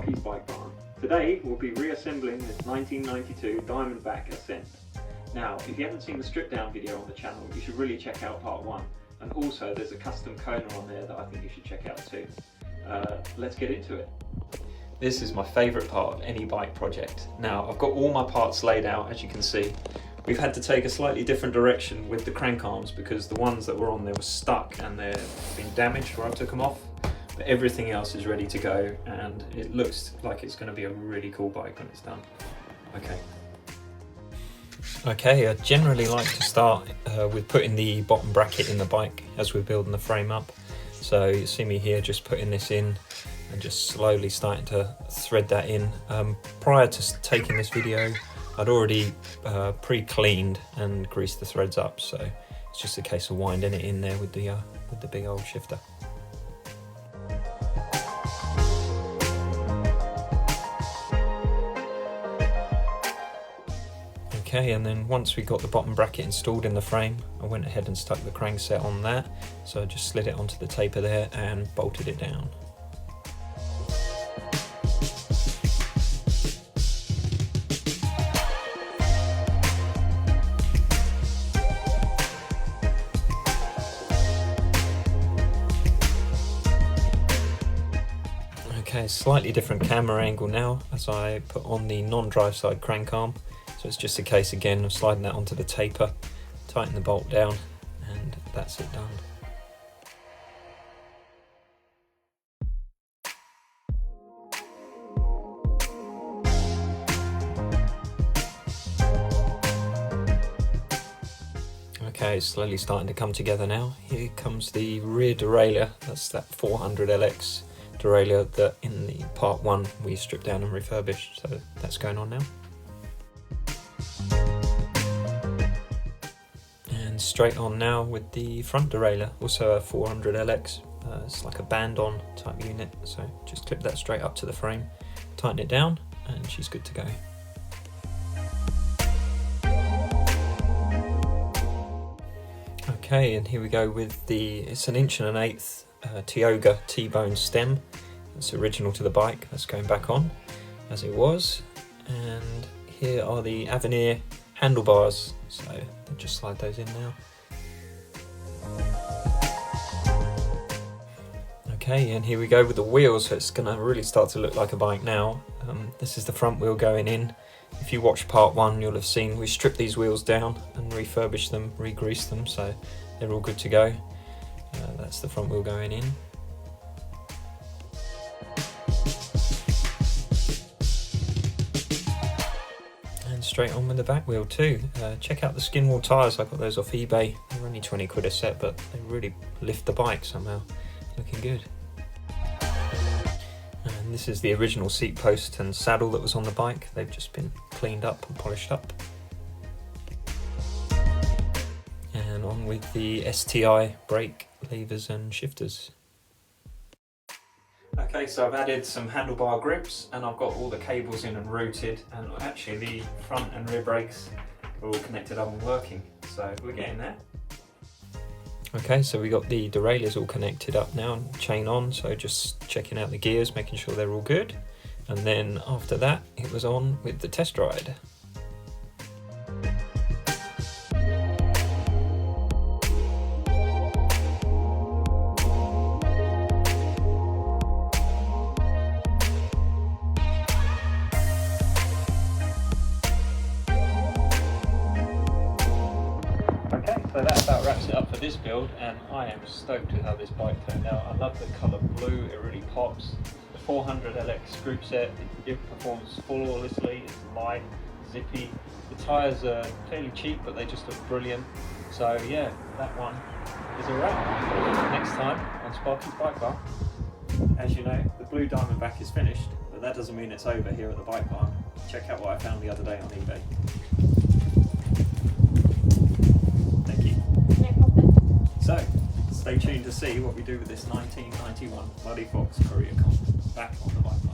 Sparky's Bike Barn. Today we'll be reassembling this 1992 Diamondback Ascent. Now, if you haven't seen the stripped down video on the channel, you should really check out part 1. And also there's a custom Kona on there that I think you should check out too. Let's get into it. This is my favourite part of any bike project. Now, I've got all my parts laid out, as you can see. We've had to take a slightly different direction with the crank arms because the ones that were on there were stuck and they've been damaged where I took them off. But everything else is ready to go and it looks like it's going to be a really cool bike when it's done. Okay, I generally like to start with putting the bottom bracket in the bike as we're building the frame up. So you see me here just putting this in and just slowly starting to thread that in. Prior to taking this video, I'd already pre-cleaned and greased the threads up, so it's just a case of winding it in there with the big old shifter. Okay, and then once we got the bottom bracket installed in the frame, I went ahead and stuck the crankset on that. So I just slid it onto the taper there and bolted it down. Okay, slightly different camera angle now as I put on the non-drive side crank arm. So it's just a case again of sliding that onto the taper, tighten the bolt down, and that's it done. Okay, it's slowly starting to come together now. Here comes the rear derailleur. That's that 400 LX derailleur that in the part 1 we stripped down and refurbished. So that's going on now. Straight on now with the front derailleur, also a 400 LX. It's like a band-on type unit, so just clip that straight up to the frame, tighten it down, and she's good to go. Okay, and here we go with it's an 1.1 Tioga T-bone stem. It's original to the bike. That's going back on as it was, and here are the Avenir handlebars, so I'll just slide those in now. Okay, and here we go with the wheels, so it's going to really start to look like a bike now. This is the front wheel going in. If you watched part 1, you'll have seen we stripped these wheels down and refurbished them, re-greased them, so they're all good to go. That's the front wheel going in. Straight on with the back wheel too. Check out the skin wall tyres, I got those off eBay. They're only 20 quid a set, but they really lift the bike somehow. Looking good. And this is the original seat post and saddle that was on the bike. They've just been cleaned up and polished up. And on with the STI brake levers and shifters. Okay, so I've added some handlebar grips and I've got all the cables in and routed, and actually the front and rear brakes are all connected up and working, so we're getting there. Okay, so we got the derailleurs all connected up now and chain on, so just checking out the gears, making sure they're all good, and then after that it was on with the test ride. So that about wraps it up for this build, and I am stoked with how this bike turned out. I love the colour blue, it really pops. The 400 LX group set, it performs flawlessly, it's light, zippy. The tyres are fairly cheap, but they just look brilliant. So yeah, that one is a wrap. Next time on Sparky's Bike Barn. As you know, the blue Diamondback is finished, but that doesn't mean it's over here at the bike barn. Check out what I found the other day on eBay. So, stay tuned to see what we do with this 1991 Muddy Fox Courier Comp back on the bike.